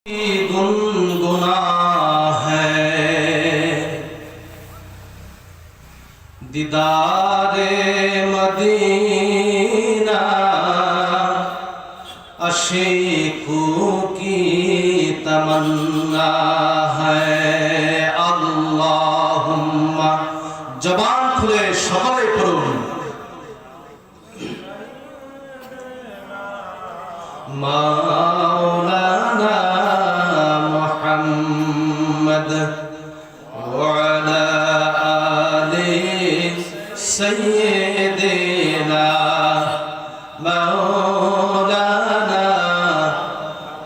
गुनगुना है दीदारे मदीना अशीकों की तमन्ना है। अल्लाहुम्मा जबान खुले সকলে পড়ুন মাওলানা মুহাম্মদ ওয়া আলা আলি সাইয়্যিদিনা মাওলানা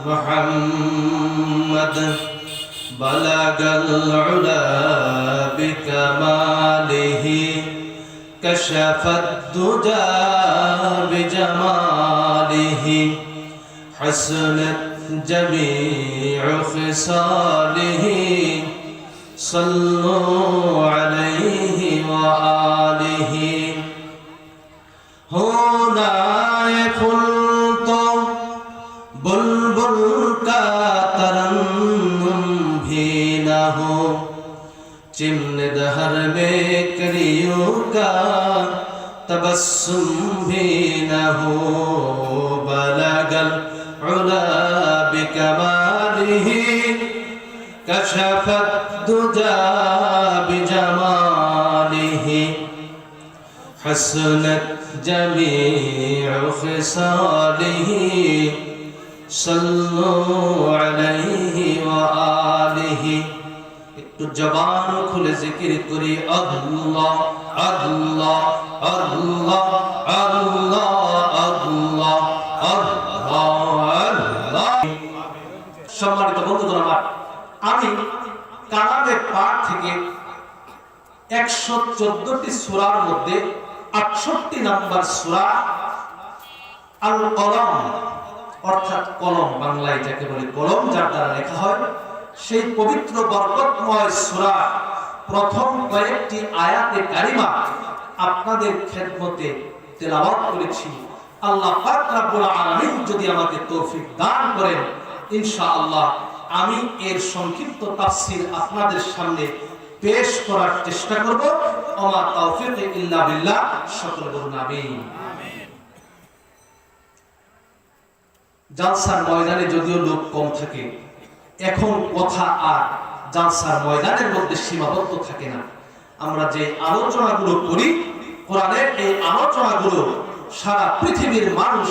মুহাম্মদ বালাগাল উলা বিকামালিহি কশফাদ দুজা বিজামালিহি حسنت جميع خصاله صلوا عليه وآله होना ये फूल तो बुलबुल का तरन्नुम भी न हो चिमन दहर में कलियों का तबस्सुम भी न हो बलगल उला बिकमालिही कशफत दुजा बिजमालिही हसनत जमीउ खिसालिही सल्लु अलैहि व आलिही। একটু জবান খুলে জিকির করি আল্লাহ আল্লাহ আল্লাহ আল্লাহ আল্লাহ আল্লাহ। সম্মানিত বন্ধুগণ আমার, আমি কালামের পাঠ থেকে 114টি সূরার মধ্যে 68 নম্বর সূরা আল কলম অর্থাৎ কলম, বাংলায় যাকে বলে কলম, যার দ্বারা লেখা হয়, সেই পবিত্র বরকতময় সূরা প্রথম কয়েকটি আয়াতে কারিমা আপনাদের খেদমতে তেলাওয়াত করেছি। আল্লাহ পাক রব্বুল আলামিন যদি আমাকে তৌফিক দান করেন, ইনশাআল্লাহ আমি এর সংক্ষিপ্ত তাফসীর আপনাদের সামনে পেশ করার চেষ্টা করব। ওমা তাওফীক ইল্লা বিল্লাহ। সকলে বলুন আমিন। জালসার ময়দানে যদিও লোক কম থাকে, এখন কথা আর জালসার ময়দানের মধ্যে সীমাবদ্ধ থাকে না। আমরা যে আলোচনাগুলো করি, কোরআনের এই আলোচনাগুলো সারা পৃথিবীর মানুষ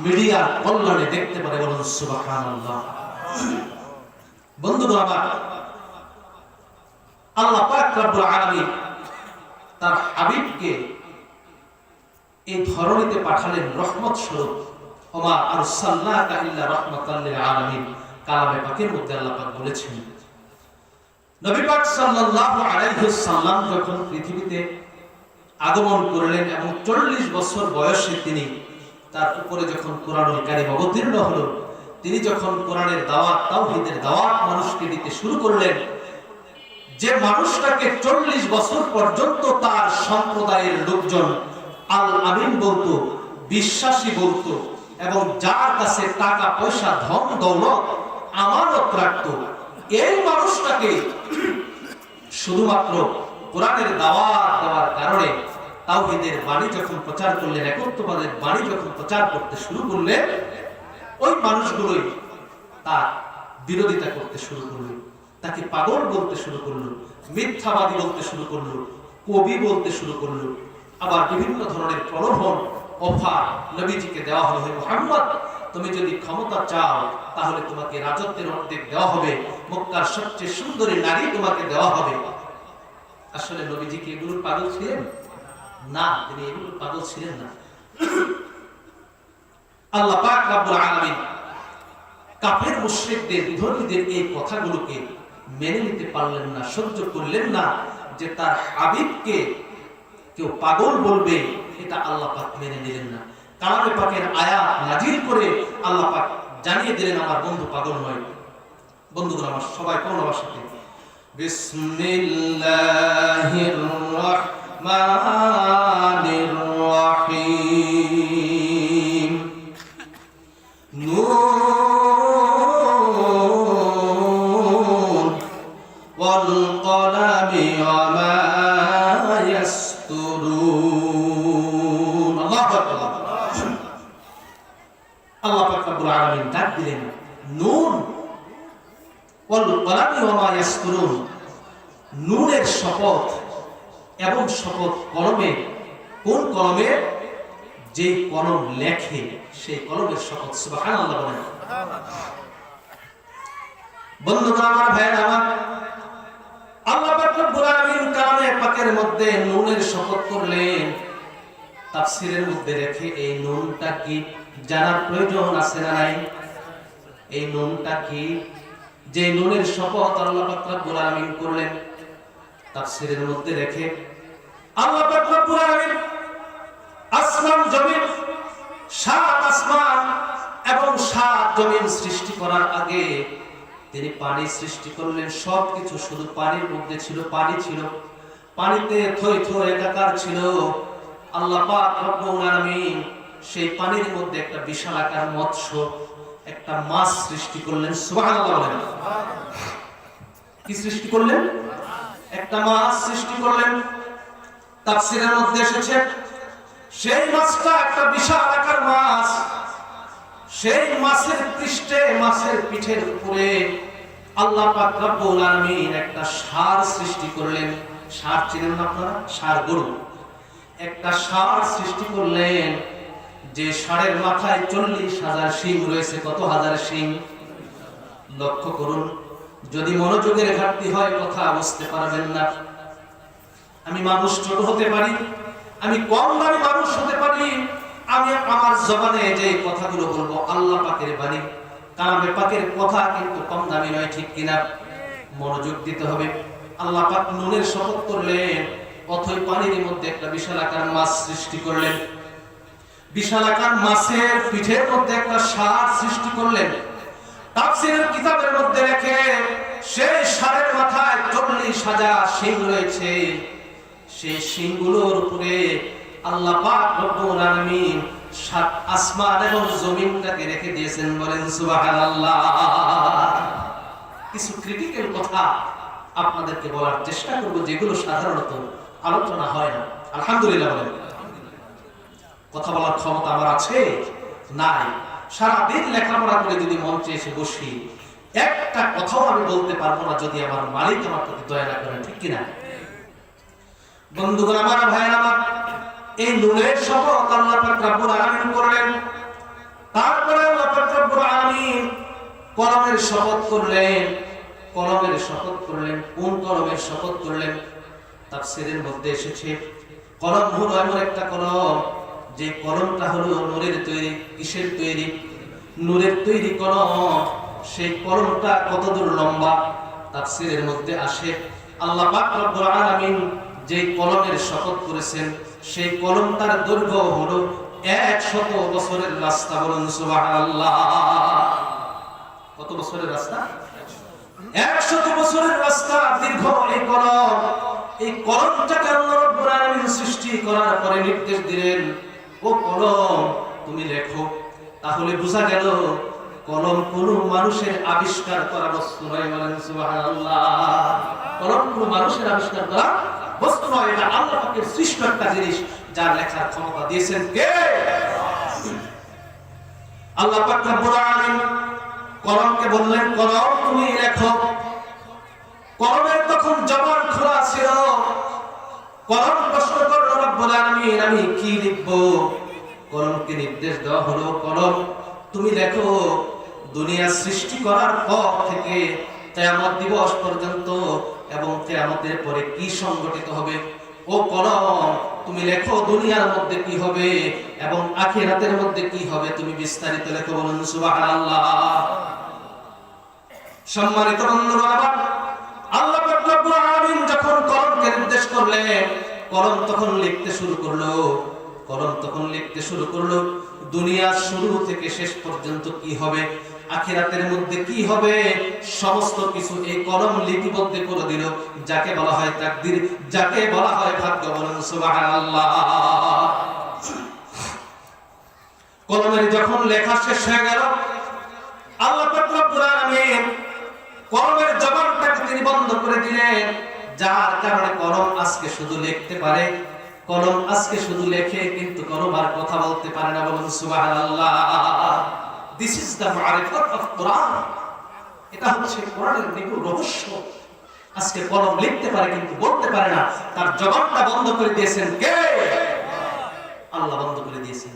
মিডিয়ার কল্যাণে দেখতে পারে। বলুন সুবহানাল্লাহ। বন্ধুগণ আমার, আল্লাহ পাক রব্বুল আলামিন তার হাবিবকে এই ধরনীতে পাঠালেন রহমত স্বরূপ। ওমা আরসালনাকা ইল্লা রাহমাতাল লিল আলামিন। কালামে পাকের মধ্যে আল্লাহ পাক বলেছেন, নবী পাক সাল্লাল্লাহু আলাইহি ওয়াসাল্লাম যখন পৃথিবীতে আগমন করলেন এবং 40 বছর বয়সে তিনি তার উপরে যখন কোরআনুল কারীম অবতীর্ণ হলো, তিনি যখন কোরআনের দাওয়াত, তাওহীদের দাওয়াত মানুষকে দিতে শুরু করলেন, যে মানুষটাকে 40 বছর পর্যন্ত তার সম্প্রদায়ের লোকজন আল আমিন বলতো, বিশ্বাসী বলতো, এবং যার কাছে টাকা পয়সা ধন দৌলত আমানত রাখতো, এই মানুষটাকে শুধুমাত্র কোরআনের দাওয়াত দেওয়ার কারণে, তাওহীদের বাণী যখন প্রচার করলেন, একত্ববাদের বাণী যখন প্রচার করতে শুরু করলেন, ওই মানুষগুলোই তার বিরোধিতা করতে শুরু করলো, তাকে পাগল বলতে শুরু করলো, মিথ্যাবাদী বলতে শুরু করলো, কবি বলতে শুরু করলো। আবার বিভিন্ন ধরনের প্রলোভন, অফার নবীজিকে দেওয়া হলো। হে মুহাম্মদ, তুমি যদি ক্ষমতা চাও তাহলে তোমাকে রাজত্বের অর্ধেক দেওয়া হবে, মক্কার সবচেয়ে সুন্দরী নারী তোমাকে দেওয়া হবে। আসলে নবীজি কি এগুলোর পাগল ছিলেন? না, তিনি এগুলোর পাগল ছিলেন না। আল্লাহ পাক রব্বুল আলামিন কাফের মুশরিকদের, বিধর্মীদের এই কথাগুলোকে মেনে নিতে পারলেন না, সহ্য করলেন না, যে তার হাবিবকে কেউ পাগল বলবে, এটা আল্লাহ পাক মেনে নিলেন না। কালামে পাকের আয়াত নাজিল করে আল্লাহ পাক জানিয়ে দিলেন, আমার বন্ধু পাগল নয়। বন্ধুগণ আমার, সবাই কোন ভাষাতে বিসমিল্লাহির রাহমানির রাহিম। নূন ওয়াল কলামি ওয়া মা ইয়াসতুরুন, নুনের শপথ এবং শপথ কলমে। কোন কলমে? যে কলম লেখে সেই কলমের শপথ। সুবহানাল্লাহ বলেন। বন্ধুরা আমার, ভাইরা আমার, আল্লাহ পাক রব্বুল আলামিন কালামে পাকের মধ্যে নুনের শপথ করলেন। তাফসীরের মধ্যে রেখে এই নুনটা কি জানার প্রয়োজন আছে না নাই? এই নুনটা কি? যে নুনের শপথ আল্লাহ পাক রব্বুল আলামিন করলেন, তাফসীরের মধ্যে রেখে আল্লাহ পাক রব্বুল আলামিন আসমান জমিন, 7 আসমান এবং 7 জমিন সৃষ্টি করার আগে তিনি পানি সৃষ্টি করলেন। সবকিছু শুধু পানির মধ্যে ছিল, পানি ছিল, পানিতে থই থই একাকার ছিল। আল্লাহ পাক রব্বুল আলামিন সেই পানির মধ্যে একটা বিশালাকার মৎস্য, একটা মাছ সৃষ্টি করলেন। সুবহানাল্লাহ বলেন। কি সৃষ্টি করলেন? একটা মাছ সৃষ্টি করলেন। তাফসীরের মধ্যে এসেছে সেই মাছটা একটা বিশাল আকার মাছ। সেই মাছের পৃষ্ঠে, মাছের পিঠের উপরে আল্লাহ পাক রব্বুল আলামিন একটা ষাঁড় সৃষ্টি করলেন। ষাঁড় চিনেন না আপনারা? ষাঁড় গরু। একটা ষাঁড় সৃষ্টি করলেন, যে ষাঁড়ের মাথায় 40,000 শিং রয়েছে। কত হাজার শিং? লক্ষ্য করুন। যদি মনোযোগের ঘাটতি হয় কথা বুঝতে পারবেন না। আমি মানুষ ছোট হতে পারি, আমি কম দামি মানুষ হতে পারি, আমি আমার জবানে যে কথাগুলো বলবো আল্লাহ পাকের বাণী, কালামে পাকের কথা কিন্তু কম দামি নয়, ঠিক কিনা? মনোযোগ দিতে হবে। আল্লাহ পাক নুনের শপথ করলেন, অথই পানির মধ্যে একটা বিশালাকার মাছ সৃষ্টি করলেন। বিশালাকার মাছের পিঠের মধ্যে একটা ষাঁড় সৃষ্টি করলেন। তাফসীরের কিতাবের মধ্যে লেখে সেই ষাঁড়ের মাথায় 40,000 শিং রয়েছে। সেই শিংগুলোর উপরে আল্লাহ পাক রব্বুল আলামিন 7 আসমান এবং জমিনটাকে রেখে দিয়েছেন। বলেন সুবহানাল্লাহ। কিছু ক্রিটিক্যাল কথা আপনাদেরকে বলার চেষ্টা করব, যেগুলো সাধারণত আলোচনা হয় না। আলহামদুলিল্লাহ বলেন। কথা বলার ক্ষমতা আমার আছে? নাই। সারাদিন লেখাপড়া করে যদি মঞ্চে এসে বসি, একটা কথাও আমি বলতে পারবো না যদি আমার মালিক আমার প্রতি দয়া না করেন, ঠিক কিনা? বন্ধুগণ আমার, ভাইরা আমার, এই নুনের শপথ আল্লাহ পাক রব্বুল আলামিন করলেন। তারপরে আল্লাহ পাক রব্বুল আলামিন কলমের শপথ করলেন। কলমের শপথ করলেন। কোন কলমের শপথ করলেন? তাফসীরের মধ্যে এসেছে কলম হলো এমন একটা কলম, যে কলমটা হলো নূরের তৈরি। কিসের তৈরি? নূরের তৈরি কলম। সেই কলমটা কতদূর লম্বা? তাফসীরের মধ্যে আসে আল্লাহ পাক রব্বুল আলামিন যে কলমের শপথ করেছেন, সেই কলমটার দৈর্ঘ্য হলো 100 বছরের রাস্তা। বলুন সুবহানাল্লাহ। কত বছরের রাস্তা? 100 বছরের রাস্তা দীর্ঘ এই কলম। এই কলমটাকে আল্লাহ রাব্বুল আলামিন সৃষ্টি করার পরে নির্দেশ দিলেন, ও কলম তুমি লেখো। তাহলে বোঝা গেল কলম কোন মানুষের আবিষ্কার করা বস্তু নয়। বলেন সুবহানাল্লাহ। কলম কোন মানুষের আবিষ্কার করা বস্তু নয়, এটা আল্লাহ পাকের সৃষ্ট একটা জিনিস, যার লেখার ক্ষমতা দিয়েছেন কে? আল্লাহ পাক রব্বুল আলামিন কলমকে বললেন, কলম তুমি লেখো। কলমের তখন জবান খোলা ছিল। কলম প্রশ্ন করল রব্বুল আলামিন, আমি কি লিখব? কলমকে নির্দেশ দেওয়া হলো, কলম তুমি লেখো দুনিয়া সৃষ্টি করার পর থেকে কিয়ামত দিবস পর্যন্ত এবং কিয়ামতের পরে কি সংঘটিত হবে। ও কলম তুমি লেখো দুনিয়ার মধ্যে কি হবে এবং আখিরাতের মধ্যে কি হবে, তুমি বিস্তারিত লেখো। বলুন সুবহানাল্লাহ। সম্মানিত বন্ধুগণ আমার, আল্লাহ পাক রব্বুল আলামিন যখন কলমকে নির্দেশ করলেন, কলম তখন লিখতে শুরু করলো। কলম তখন লিখতে শুরু করলো দুনিয়ার শুরু থেকে শেষ পর্যন্ত কি হবে, আখিরাতের মধ্যে কি হবে, সমস্ত কিছু এই কলম লিপিবদ্ধ করে দিল। যাকে বলা হয় তাকদীর, যাকে বলা হয় ভাগ্য। বলুন সুবহানাল্লাহ। কলমের যখন লেখা শেষ হয়ে গেল, আল্লাহ পাক রব্বুল আলামিন কলমের জবানটাকে তিনি বন্ধ করে দিলেন, যার কারণে কলম আজকে শুধু লিখতে পারে। কলম আজকে শুধু লেখে, কিন্তু কলম আর কথা বলতে পারে না। বলুন সুবহানাল্লাহ। দিস ইজ দ্য মারিফাত অফ কোরআন। এটা হচ্ছে কোরআনের নিগুড় রহস্য। আজকে কলম লিখতে পারে কিন্তু বলতে পারে না, তার জবানটা বন্ধ করে দিয়েছেন কে? আল্লাহ বন্ধ করে দিয়েছেন।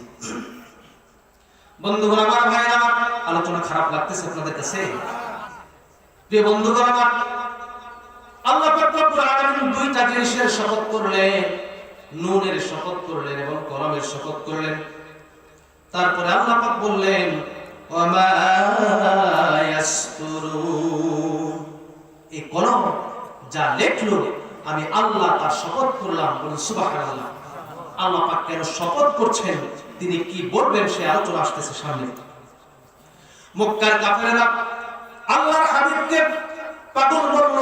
বন্ধুগণ আমার, ভাইরা আমার, আলোচনা খারাপ লাগতেছে আপনাদের কাছে? প্রিয় বন্ধুগণ আমার, আল্লাহ পাক রব্বুল আলামিন দুইটা জিনিসের শপথ করলেন, নুনের শপথ করলেন এবং কলমের শপথ করলেন। তারপরে আল্লাহ পাক বললেন ওয়ামা ইয়াসতুরুন, এই কলম যা লেখলো আমি আল্লাহ তার শপথ করলাম। বলুন সুবহানাল্লাহ। আল্লাহ পাক কেন শপথ করছেন, তিনি কি বলবেন সে আলোচনা আসতেছে সামনে। মক্কার কাফেররা আল্লাহর হাবিবকে পাগল বলল,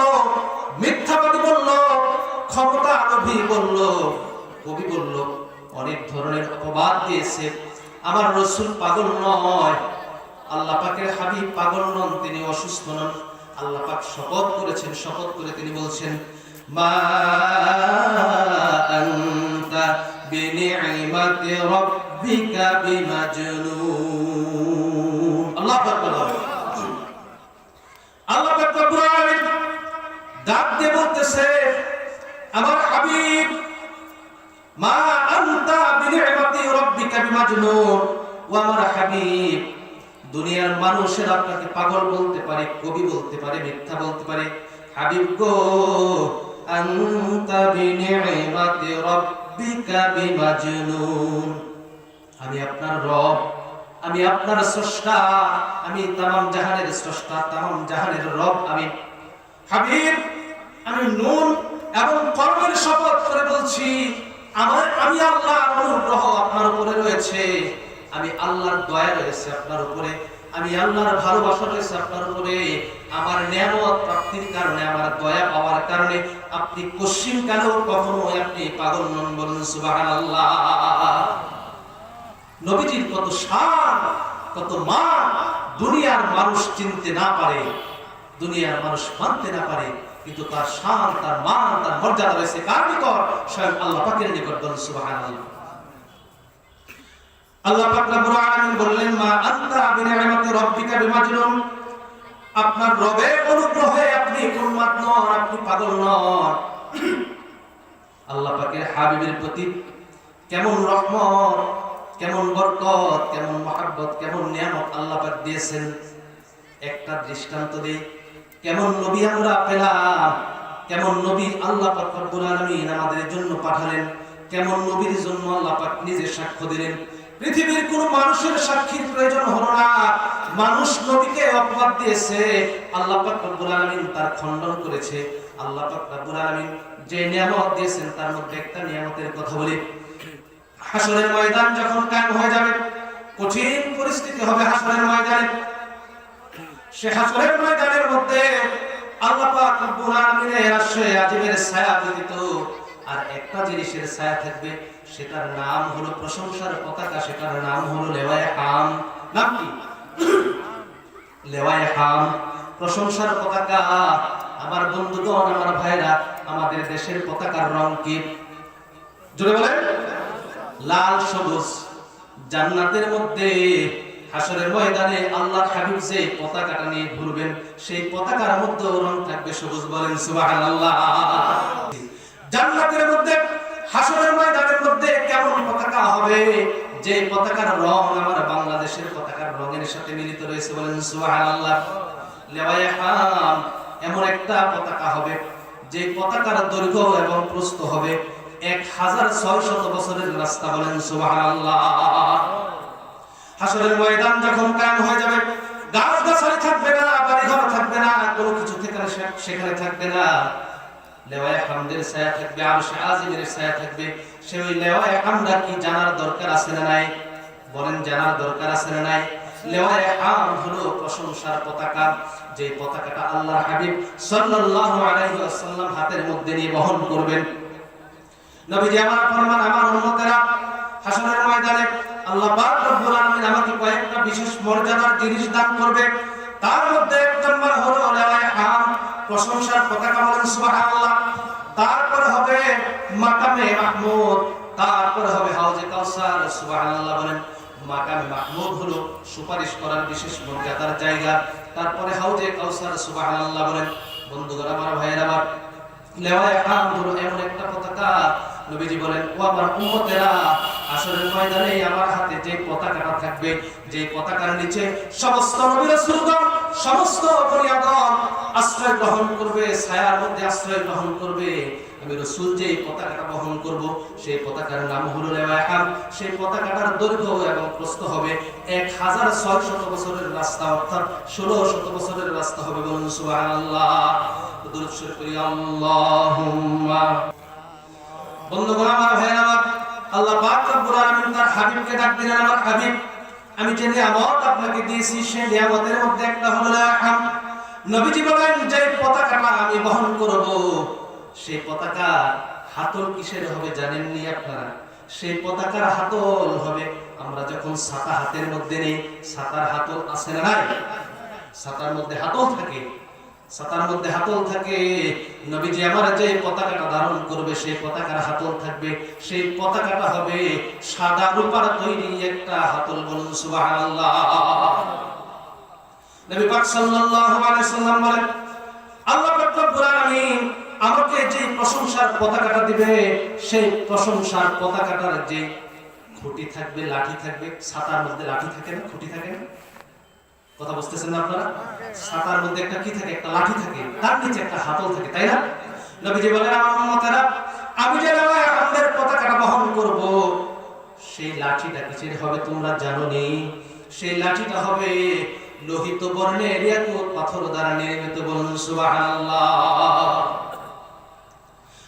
মিথ্যাবাদী বলল, ক্ষমতা লোভী বলল, কবি বলল, অনেক ধরনের অপবাদ দিয়েছে। আমার রাসূল পাগল নয়, আল্লাহ পাকের হাবিব পাগল নন, তিনি অসুস্থ নন। আল্লাহ পাক শপথ করেছেন, শপথ করে তিনি বলছেন মা আনতা বিনি'মাতি রাব্বিকা বিমাজনুন। আল্লাহু আকবার। আল্লাহ পাক রব্বুল আলামিন ডাক দিয়ে বলতেছে আমার হাবিব মা আনতা বিনি'মাতি রাব্বিকা বিমাজনুন। ও আমার হাবিব, দুনিয়ার মানুষের আপনাকে পাগল বলতে পারে, কবি বলতে পারে, মিথ্যা বলতে পারে। হাবিব গো, আনতা বিনি'মাতি রাব্বিকা বিমাজনুন। আমি আপনার রব, আমি আপনার স্রষ্টা, আমি তামাম জাহানের স্রষ্টা, তামাম জাহানের রব আমি। হাবিব, আমি নুন এবং কলমের শপথ করে বলছি, আমি আল্লাহর অনুগ্রহ আপনার উপরে রয়েছে, আমি আল্লাহর দয়া রয়েছে আপনার উপরে, আমি আল্লাহর ভালোবাসা রয়েছে আপনার উপরে। আমার নিয়ামত প্রাপ্তির কারণে, আমার দয়া পাওয়ার কারণে আপনি কশিন কালেও কখনো আপনি পাগল নন। বলুন সুবহানাল্লাহ। নবীজির কত শান, কত মান দুনিয়ার মানুষ চিনতে না পারে, দুনিয়ার মানুষ মানতে না পারে, কিন্তু তার শান, তার মান, তার মর্যাদা রয়েছে কার নিকট? স্বয়ং আল্লাহ পাকের নিকট। বলুন সুবহানাল্লাহ। আল্লাহ পাক রব্বুল আলামিন বললেন মা আনতা বিনি'মাতি রাব্বিকা বিমাজনুন। আপনার রবের অনুগ্রহে আপনি উন্মাদ নন, আপনি পাগল নন। আল্লাহ পাকের হাবিবের প্রতি কেমন রহমত, কেমন বরকত, কেমন মহব্বত, কেমন নিয়ামত আল্লাহ পাক দিয়েছেন। একটা দৃষ্টান্ত দেই, কেমন নবী আমরা পেলাম, কেমন নবী আল্লাহ পাক রব্বুল আলামিন আমাদের জন্য পাঠালেন, কেমন নবীর জন্য আল্লাহ পাক নিজে সাক্ষ্য দিলেন। পৃথিবীর কোন মানুষের সাক্ষীর প্রয়োজন হলো না। মানুষ নবীকে অপবাদ দিয়েছে, আল্লাহ পাক রব্বুল আলামিন তার খণ্ডন করেছে। আল্লাহ পাক রব্বুল আলামিন যে নিয়ামত দিয়েছেন তার মধ্যে একটা নিয়ামতের কথা বলি। হাসরের ময়দান যখন কায়েম হয়ে যাবে, কঠিন পরিস্থিতি হবে হাসরের ময়দানে। সে হাসরের ময়দানের মধ্যে আল্লাহ পাক রব্বুল আলামিনের আরশে আজিমের ছায়া ব্যতীত আর একটা জিনিসের ছায়া থাকবে, সেটার নাম হলো প্রশংসার পতাকা, সেটার নাম হলো লেওয়ায়ে হাম। নাম কি? লেওয়ায়ে হাম, প্রশংসার পতাকা। আমার বন্ধুগণ, আমার ভাইরা, আমাদের দেশের পতাকার রং কি? জোরে বলেন। লাল সবুজ। জান্নাতের মধ্যে হাসরের ময়দানে আল্লাহর হাবিব যে পতাকাটা নিয়ে ঘুরবেন, সেই পতাকার মধ্যে রং থাকবে সবুজ। বলেন সুবহানাল্লাহ। জান্নাতের মধ্যে হাসরের ময়দানের মধ্যে কেমন পতাকা হবে, যে পতাকার রং আমার বাংলাদেশের পতাকার রঙের সাথে মিলিত রয়েছে। বলেন সুবহানাল্লাহ। লেওয়ায়ে হাম এমন একটা পতাকা হবে, যে পতাকার দৈর্ঘ্য এবং প্রস্থ হবে 1600 বছরের রাস্তা। বলেন সুবহানাল্লাহ। হাসরের ময়দান যখন কায়েম হয়ে যাবে, গাছগাছালি থাকবে না, বাড়িঘর থাকবে না, কোনো কিছু সেখানে থাকবে না। লেওয়ায়ে হামদের ছায়া থাকবে, আরশে আজিমের ছায়া থাকবে। সেই লেওয়ায়ে হামদা কি জানার দরকার আছে না নাই? বলেন, জানার দরকার আছে না নাই? লেওয়ায়ে হাম হলো প্রশংসার পতাকা, যে পতাকাটা আল্লাহর হাবিব সাল্লাল্লাহু আলাইহি ওয়াসাল্লাম হাতের মধ্যে নিয়ে বহন করবেন। নবীজি আমার ফরমান, আমার উম্মতেরা হাসরের ময়দানে আল্লাহ পাক রব্বুল আলামিন আমাকে কয়েকটা বিশেষ মর্যাদার জিনিস দান করবে। তার মধ্যে এক নম্বর হলো লেওয়ায়ে হাম, প্রশংসার পতাকা। বলেন সুবহানাল্লাহ। তারপরে হবে মাকামে মাহমুদ, তারপরে হবে হাউজে কাউসার। সুবহানাল্লাহ বলেন। মাকামে মাহমুদ হলো সুপারিশ করার বিশেষ মর্যাদার জায়গা। তারপরে হাউজে কাউসার, সুবহানাল্লাহ বলেন। বন্ধুগণ আমার, ভাইয়ের আমার, লেওয়ায়ে হামদ হলো এমন একটা পতাকা, নবীজি বলেন ও আমার উম্মতেরা, আসরের ময়দানে আমার হাতে যে পতাকাটা থাকবে, যে পতাকার নিচে সমস্ত নবী রাসূলগণ, সমস্ত বনি আদম আশ্রয় গ্রহণ করবে, ছায়ার মধ্যে আশ্রয় গ্রহণ করবে। আমি রাসূল যে পতাকাটা বহন করব, সেই পতাকার নাম হলো লেওয়ায়ে হামদ। সেই পতাকাটার দৈর্ঘ্য এবং প্রস্থ হবে 1600 বছরের রাস্তা, অর্থাৎ 1600 বছরের রাস্তা হবে। বলুন সুবহানাল্লাহ। দুরূদ শরীফ পড়ি আল্লাহুম্মা। বন্ধুগণ আমার, ভাইয়েরা আমার, আল্লাহ পাক রব্বুল আলামিন তার হাবিবকে ডাক দিলেন, আমার হাবিব, আমি যে নিয়ামত আপনাকে দিয়েছি সেই নিয়ামতের মধ্যে একটা হলো লেওয়ায়ে হামদ। নবীজি বলেন যে পতাকাটা আমি বহন করব, সেই পতাকা হাতল কিসের হবে জানেননি আপনারা? সেই পতাকার হাতল হবে, আমরা যখন ছাতা হাতের মধ্যে নেই, ছাতার হাতল আছে না নাই? ছাতার মধ্যে হাতল থাকে, ছাতার মধ্যে হাতল থাকে। নবীজি আমার যে পতাকাটা ধারণ করবে, সেই পতাকার হাতল থাকবে। সেই পতাকাটা হবে সাদা রূপার তৈরি একটা হাতল। বলুন সুবহানাল্লাহ। নবী পাক সাল্লাল্লাহু আলাইহি সাল্লাম বলেন, আল্লাহ পাক রব্বুল আলামিন আমাকে যে প্রশংসার পতাকাটা দিবে, সেই প্রশংসার পতাকাটার যে খুঁটি থাকবে, লাঠি থাকবে। ছাতার মধ্যে লাঠি থাকে না, খুঁটি থাকে না? কথা বুঝতেছেন না আপনারা? ছাতার মধ্যে একটা কি থাকে? একটা লাঠি থাকে, তার নিচে একটা হাতল থাকে, তাই না? নবীজি বলেন আমার উম্মতেরা, আমি যে লেওয়ায়ে হামদের পতাকাটা বহন করব, সেই লাঠিটা কিসের হবে তোমরা জানো নি? সেই লাঠিটা হবে লোহিত বর্ণের ইয়াকুত পাথর দ্বারা নির্মিত। বলুন সুবহানাল্লাহ।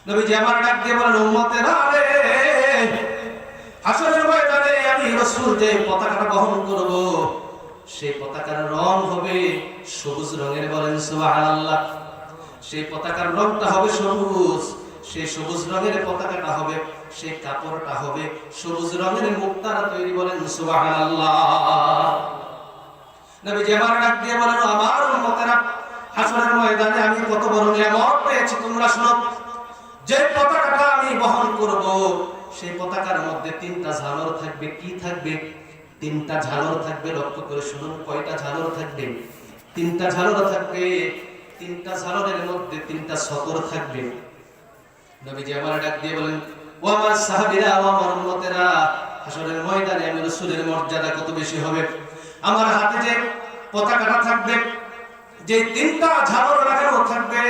নবীজি আমার ডাক দিয়ে বলেন, উম্মতেরা রে, হাসরের ময়দানে আমি রাসূল যে পতাকাটা বহন করব, সেই পতাকার রং হবে সবুজ রঙের। বলেন সুবহানাল্লাহ। সেই পতাকার রংটা হবে সবুজ। সেই সবুজ রঙের পতাকাটা হবে, সেই কাপড়টা হবে সবুজ রঙের মুক্তারা তৈরি। বলেন সুবহানাল্লাহ। নবীজি আমার ডাক দিয়ে বলেন, আমার উম্মতেরা, হাসরের ময়দানে আমি কত বড় নিয়ামত পেয়েছি তোমরা শোনো। যে পতাকাটা আমি বহন করব, সেই পতাকার মধ্যে 3টা ঝালর থাকবে। কি থাকবে? 3টা ঝালর থাকবে। লক্ষ্য করে শুনুন, কয়টা ঝালর থাকবে? 3টা ঝালর থাকবে। 3টা ঝালরের মধ্যে 3টা সতর থাকবে। নবীজি আমার ডাক দিয়ে বলেন, ও আমার সাহাবীরা, ও আমার উম্মতেরা, হাসরের ময়দানে আমি রাসূলের মর্যাদা কত বেশি হবে। আমার হাতে যে পতাকাটা থাকবে, যে 3টা ঝালর লাগানো থাকবে,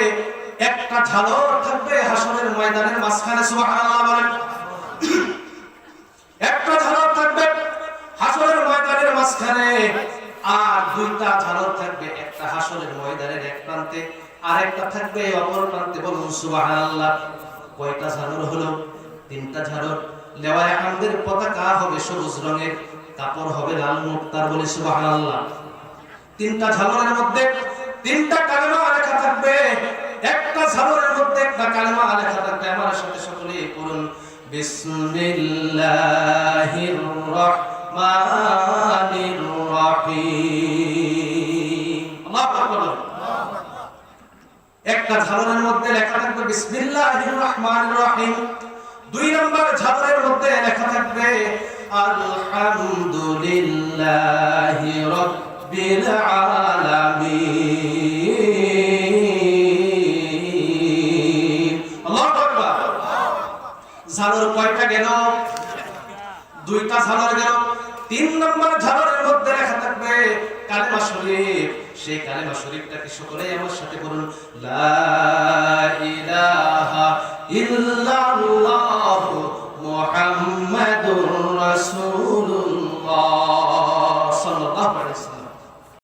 একটা ঝালর থাকবে হাসরের ময়দানের মাঝখানে। সুবহানাল্লাহ বলেন। একটা ঝালর থাকবে হাসরের ময়দানের মাঝখানে, আর 2টা ঝালর থাকবে, একটা হাসরের ময়দানের এক প্রান্তে, আর একটা থাকবে অপর প্রান্তে। বলুন সুবহানাল্লাহ। কয়টা ঝালর হলো? 3টা ঝালর। লেওয়ায়ে হামদের পতাকা হবে সবুজ রঙের, কাপড় হবে লাল মুক্তার। বলি সুবহানাল্লাহ। 3টা ঝালরের মধ্যে 3টা কালেমা লেখা থাকবে। একটা ঝালরের মধ্যে একটা কালেমা লেখা থাকবে। আমার সাথে সকলে পড়ুন, বিসমিল্লাহির রহমানির রহিম। আল্লাহু আকবার। একটা ঝালরের মধ্যে লেখা থাকবে বিসমিল্লাহির রহমানির রহিম। 2 নম্বর ঝালরের মধ্যে লেখা থাকবে আলহামদুলিল্লাহি রাব্বিল আলামিন। আল্লাহু আকবার। ঝালর কয়টা গেল? 2টা ঝালর গেল। 3 নম্বর ঝালরের মধ্যে লেখা থাকবে কালেমা শরীফ। সেই কালেমা শরীফটাকে সকলে আমার সাথে বলুন, লা ইলাহা ইল্লাল্লাহ